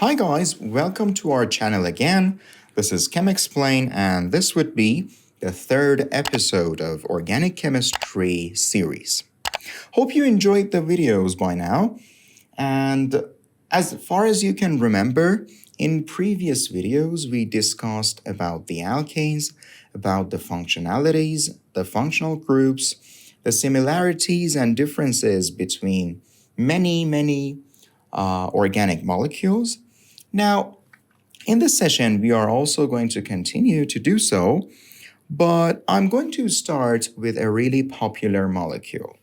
Hi guys, welcome to our channel again. This is ChemXplain and this would be the third episode of Organic Chemistry series. Hope you enjoyed the videos by now. And as far as you can remember, in previous videos we discussed about the alkanes, about the functionalities, the functional groups, the similarities and differences between many organic molecules. Now, in this session, we are also going to continue to do so, but I'm going to start with a really popular molecule.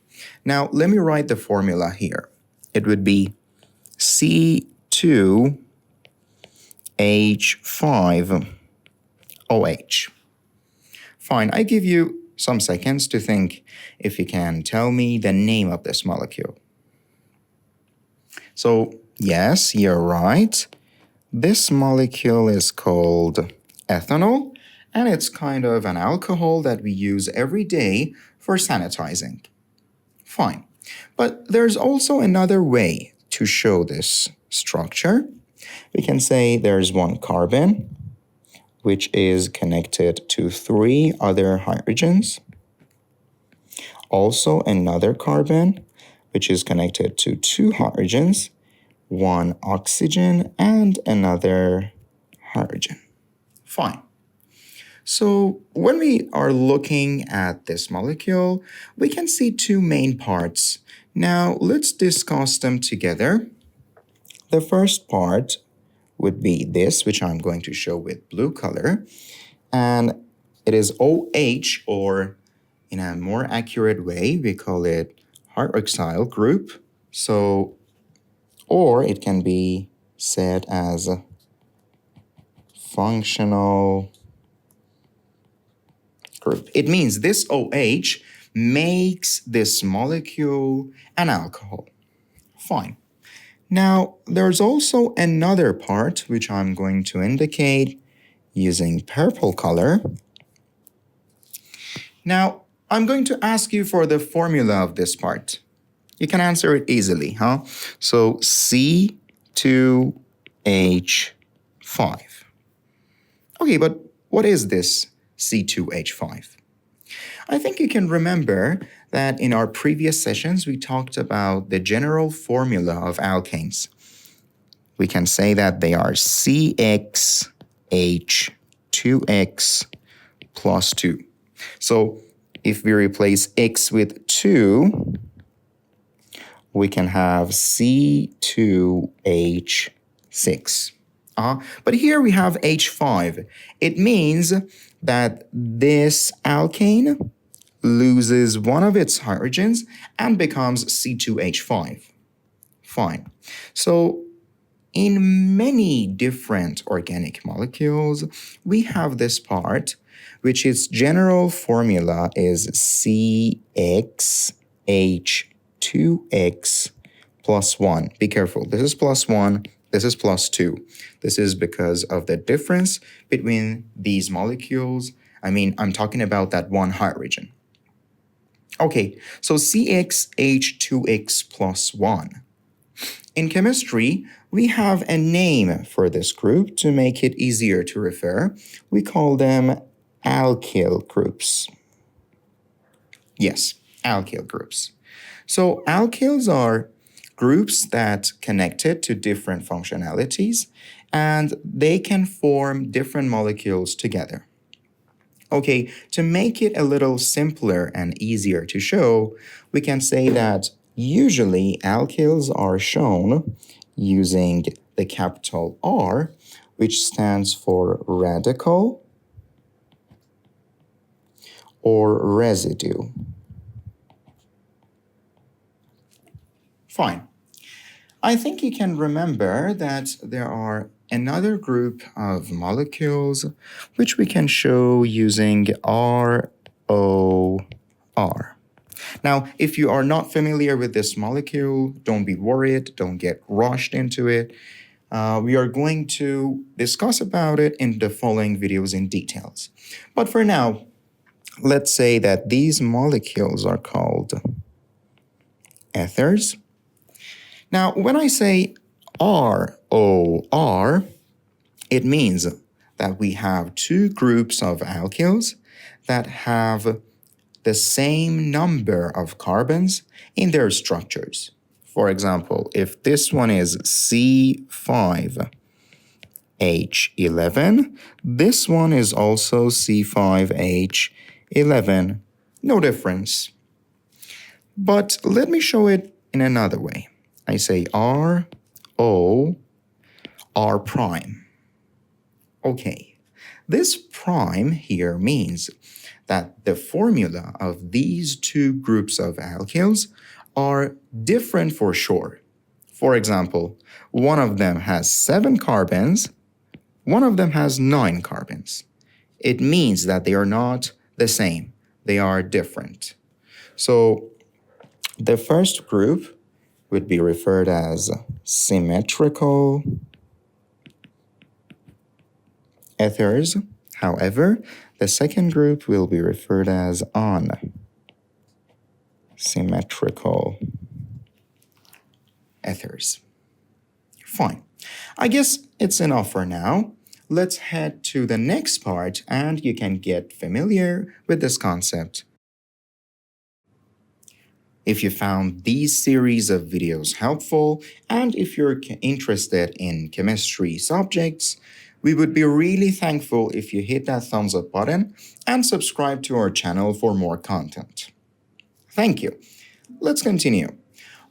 Now, let me write the formula here. It would be C2H5OH. Fine, I give you some seconds to think if you can tell me the name of this molecule. So, yes, you're right. This molecule is called ethanol, and it's kind of an alcohol that we use every day for sanitizing. Fine. But there's also another way to show this structure. We can say there's one carbon, which is connected to 3 other hydrogens. Also another carbon, which is connected to 2 hydrogens, 1 oxygen and another hydrogen. Fine. So when we are looking at this molecule, we can see 2 main parts. Now let's discuss them together. The first part would be this, which I'm going to show with blue color. And it is OH, or in a more accurate way, we call it hydroxyl group. Or it can be said as a functional group. It means this OH makes this molecule an alcohol. Fine. Now, there's also another part which I'm going to indicate using purple color. Now, I'm going to ask you for the formula of this part. You can answer it easily, huh? So C2H5. Okay, but what is this C2H5? I think you can remember that in our previous sessions, we talked about the general formula of alkanes. We can say that they are CXH2X plus 2. So if we replace X with 2, we can have C2H6. But here we have H5. It means that this alkane loses one of its hydrogens and becomes C2H5. Fine. So in many different organic molecules, we have this part, which its general formula is CXH2X plus 1. Be careful. This is plus 1. This is plus 2. This is because of the difference between these molecules. I'm talking about that one hydrogen. Okay, so CXH2X plus 1. In chemistry, we have a name for this group to make it easier to refer. We call them alkyl groups. Yes, alkyl groups. So alkyls are groups that connected to different functionalities, and they can form different molecules together. Okay, to make it a little simpler and easier to show, we can say that usually alkyls are shown using the capital R, which stands for radical or residue. Fine. I think you can remember that there are another group of molecules which we can show using ROR. Now, if you are not familiar with this molecule, don't be worried, don't get rushed into it. We are going to discuss about it in the following videos in details. But for now, let's say that these molecules are called ethers. Now, when I say ROR, OR, it means that we have two groups of alkyls that have the same number of carbons in their structures. For example, if this one is C5H11, this one is also C5H11. No difference. But let me show it in another way. I say R, O, R prime. Okay, this prime here means that the formula of these two groups of alkyls are different for sure. For example, one of them has 7 carbons, one of them has 9 carbons. It means that they are not the same, they are different. So the first group would be referred as symmetrical ethers. However, the second group will be referred as unsymmetrical ethers. Fine. I guess it's enough for now. Let's head to the next part and you can get familiar with this concept. If you found these series of videos helpful and if you're interested in chemistry subjects, we would be really thankful if you hit that thumbs up button and subscribe to our channel for more content. Thank you. Let's continue.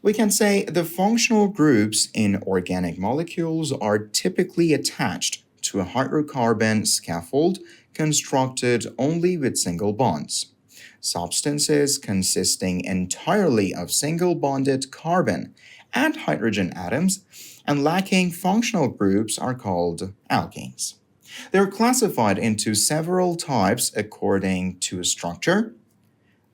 We can say the functional groups in organic molecules are typically attached to a hydrocarbon scaffold constructed only with single bonds. Substances consisting entirely of single-bonded carbon and hydrogen atoms and lacking functional groups are called alkanes. They're classified into several types according to structure.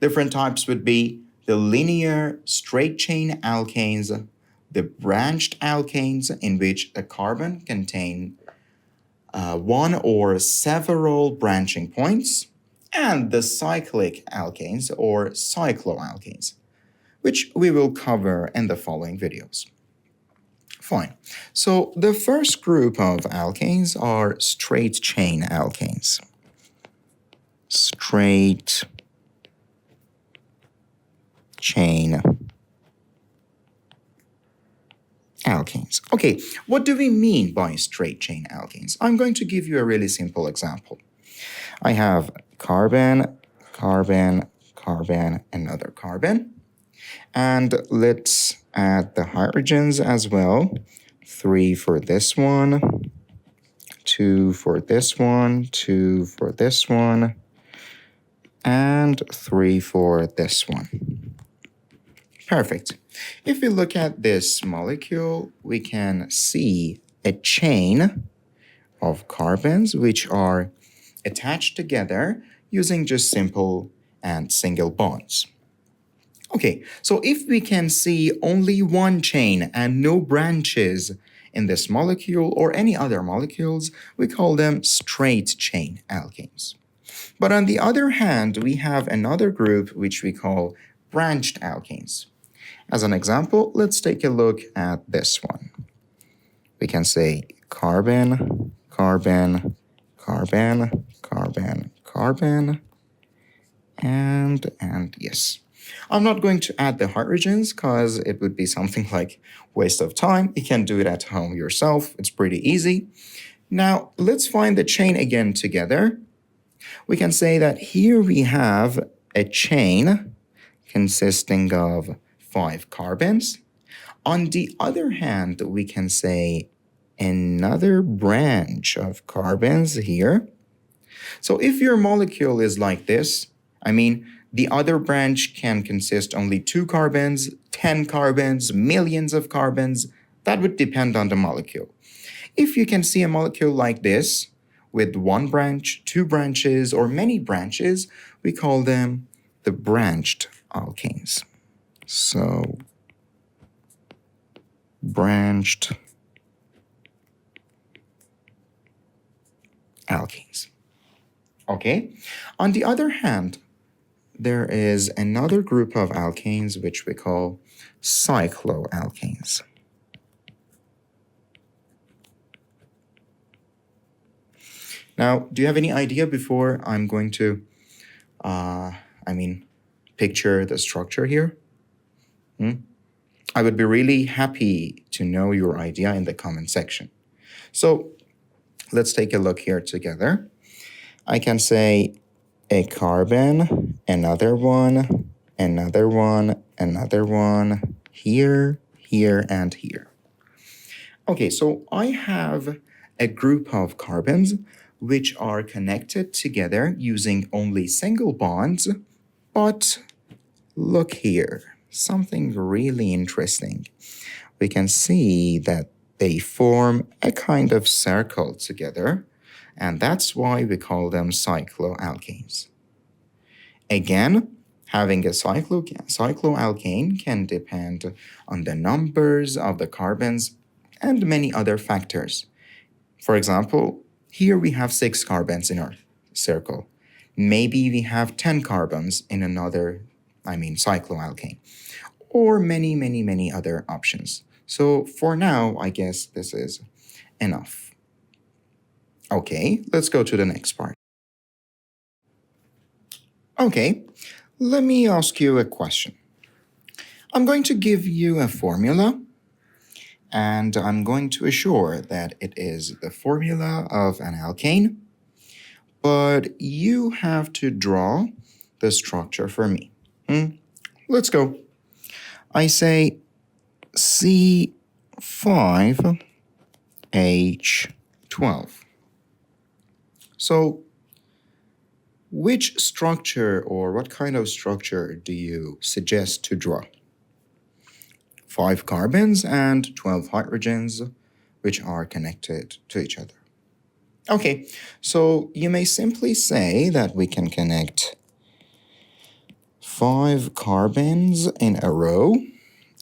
Different types would be the linear straight-chain alkanes, the branched alkanes in which a carbon contains one or several branching points, and the cyclic alkanes or cycloalkanes, which we will cover in the following videos. Fine. So the first group of alkanes are straight-chain alkanes. Straight-chain alkanes. Okay, what do we mean by straight-chain alkanes? I'm going to give you a really simple example. I have carbon, carbon, carbon, another carbon. And let's add the hydrogens as well. 3 for this one, 2 for this one, 2 for this one, and 3 for this one. Perfect. If we look at this molecule, we can see a chain of carbons which are attached together using just simple and single bonds. Okay, so if we can see only one chain and no branches in this molecule or any other molecules, we call them straight chain alkanes. But on the other hand, we have another group which we call branched alkanes. As an example, let's take a look at this one. We can say carbon, carbon, carbon, carbon, carbon, and yes. I'm not going to add the hydrogens because it would be something like waste of time. You can do it at home yourself. It's pretty easy. Now, let's find the chain again together. We can say that here we have a chain consisting of 5 carbons. On the other hand, we can say another branch of carbons here. So if your molecule is like this, the other branch can consist only 2 carbons, 10 carbons, millions of carbons. That would depend on the molecule. If you can see a molecule like this, with 1 branch, 2 branches, or many branches, we call them the branched alkanes. So, branched alkanes. Okay? On the other hand, there is another group of alkanes which we call cycloalkanes. Now, do you have any idea before I'm going to, picture the structure here? I would be really happy to know your idea in the comment section. So let's take a look here together. I can say a carbon, another one, another one, another one, here, here, and here. Okay, so I have a group of carbons which are connected together using only single bonds, but look here, something really interesting. We can see that they form a kind of circle together, and that's why we call them cycloalkanes. Again, having a cycloalkane can depend on the numbers of the carbons and many other factors. For example, here we have 6 carbons in our circle. Maybe we have 10 carbons in another, cycloalkane, or many other options. So for now, I guess this is enough. Okay, let's go to the next part. Okay, let me ask you a question. I'm going to give you a formula, and I'm going to assure that it is the formula of an alkane, but you have to draw the structure for me. Let's go. I say C5H12. So which structure or what kind of structure do you suggest to draw? 5 carbons and 12 hydrogens, which are connected to each other. Okay, so you may simply say that we can connect 5 carbons in a row,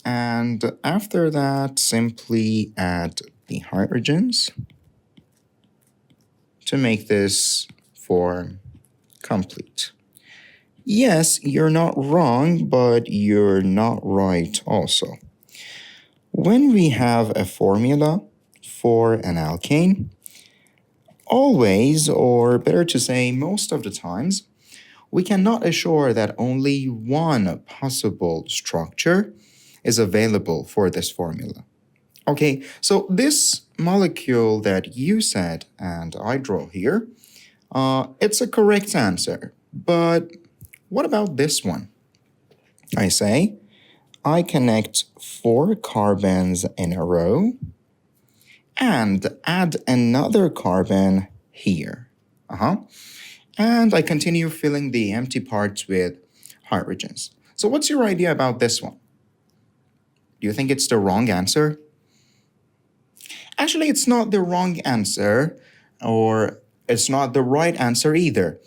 and after that, simply add the hydrogens to make this form complete. Yes, you're not wrong, but you're not right also. When we have a formula for an alkane, always, or better to say most of the times, we cannot assure that only one possible structure is available for this formula. Okay, so this molecule that you said and I draw here, it's a correct answer. But what about this one? I say, I connect 4 carbons in a row and add another carbon here. And I continue filling the empty parts with hydrogens. So what's your idea about this one? Do you think it's the wrong answer? Actually, it's not the wrong answer, or it's not the right answer either.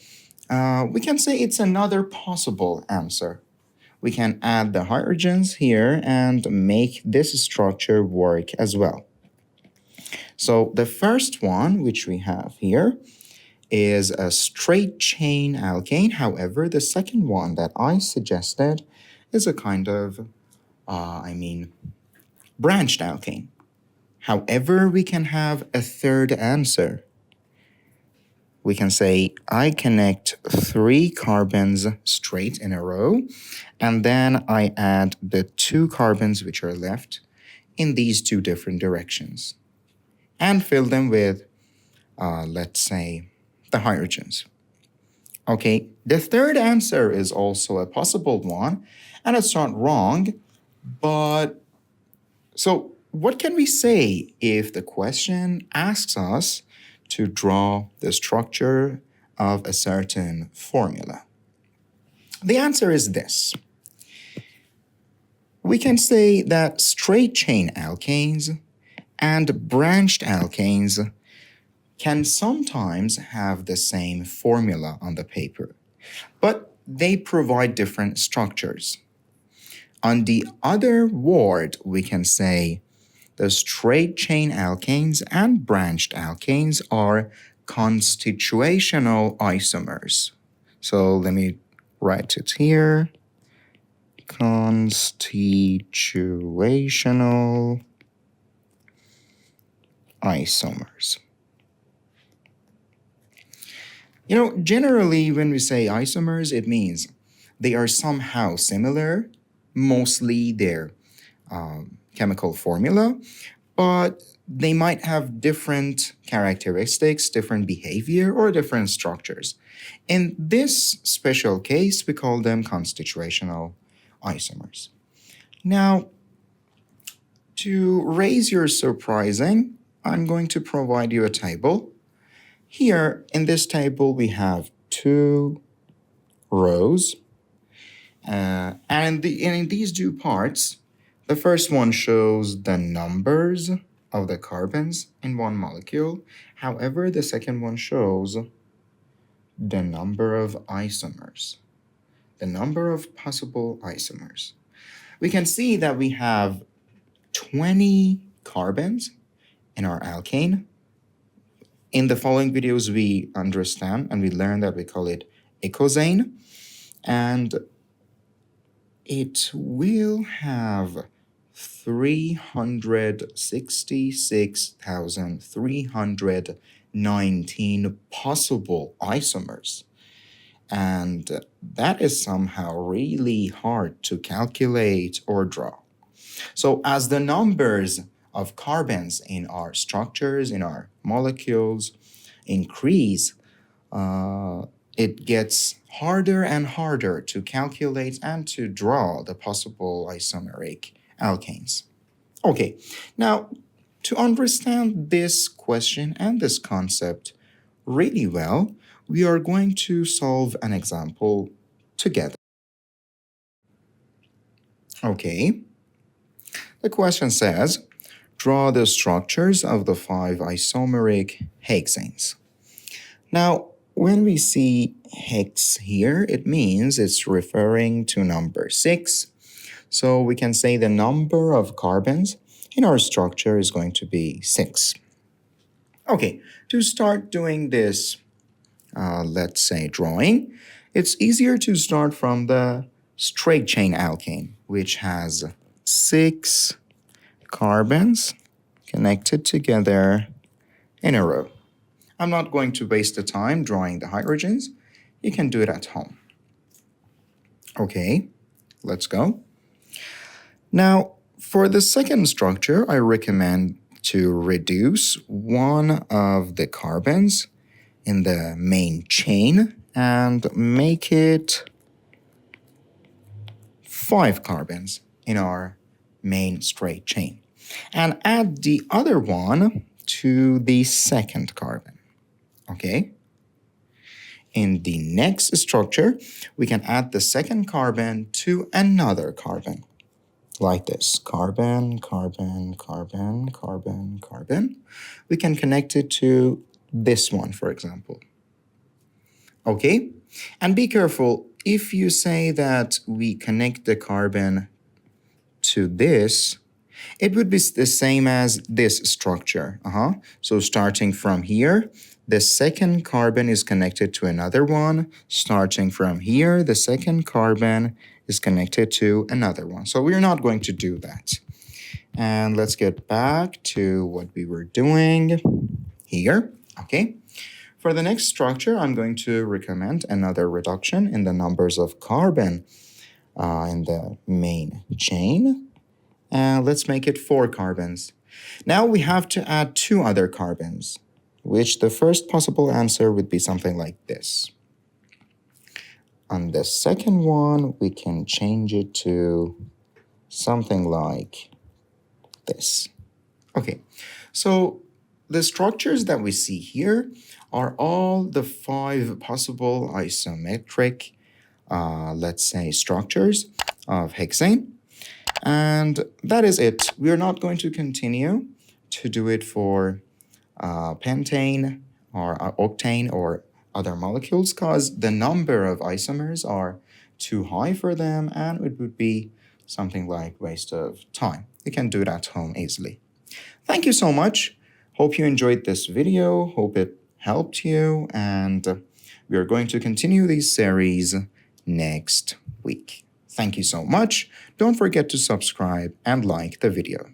We can say it's another possible answer. We can add the hydrogens here and make this structure work as well. So the first one, which we have here, is a straight chain alkane. However, the second one that I suggested is a kind of, branched alkane. However, we can have a third answer. We can say, I connect 3 carbons straight in a row, and then I add the 2 carbons which are left in these 2 different directions, and fill them with, let's say, the hydrogens. Okay, the third answer is also a possible one, and it's not wrong, but so what can we say if the question asks us to draw the structure of a certain formula? The answer is this. We can say that straight chain alkanes and branched alkanes can sometimes have the same formula on the paper, but they provide different structures. On the other word, we can say the straight chain alkanes and branched alkanes are constitutional isomers. So let me write it here. Constitutional isomers. Generally, when we say isomers, it means they are somehow similar, mostly their chemical formula, but they might have different characteristics, different behavior, or different structures. In this special case, we call them constitutional isomers. Now, to raise your surprising, I'm going to provide you a table. Here, in this table, we have 2 rows. And in these 2 parts, the first one shows the numbers of the carbons in one molecule. However, the second one shows the number of isomers, the number of possible isomers. We can see that we have 20 carbons in our alkane. In the following videos, we understand and we learn that we call it icosane, and it will have 366,319 possible isomers. And that is somehow really hard to calculate or draw. So as the numbers of carbons in our structures, in our molecules increase, it gets harder and harder to calculate and to draw the possible isomeric alkanes. Okay, now to understand this question and this concept really well, we are going to solve an example together. Okay, the question says, draw the structures of the 5 isomeric hexanes. Now, when we see hex here, it means it's referring to number 6. So we can say the number of carbons in our structure is going to be 6. Okay, to start doing this, let's say drawing, it's easier to start from the straight chain alkane, which has 6 carbons connected together in a row. I'm not going to waste the time drawing the hydrogens. You can do it at home. Okay, let's go. Now, for the second structure, I recommend to reduce one of the carbons in the main chain and make it 5 carbons in our main straight chain. And add the other one to the second carbon. Okay? In the next structure, we can add the second carbon to another carbon. Like this, carbon, carbon, carbon, carbon, carbon. We can connect it to this one, for example. Okay? And be careful, if you say that we connect the carbon to this, it would be the same as this structure. So starting from here, the second carbon is connected to another one. Starting from here, the second carbon is connected to another one. So we're not going to do that. And let's get back to what we were doing here. Okay. For the next structure, I'm going to recommend another reduction in the numbers of carbon in the main chain. And let's make it 4 carbons. Now we have to add 2 other carbons, which the first possible answer would be something like this. On the second one, we can change it to something like this. Okay, so the structures that we see here are all the 5 possible isometric, let's say, structures of hexane. And that is it. We are not going to continue to do it for pentane or octane or other molecules because the number of isomers are too high for them and it would be something like waste of time. You can do it at home easily. Thank you so much. Hope you enjoyed this video. Hope it helped you. And we are going to continue this series next week. Thank you so much. Don't forget to subscribe and like the video.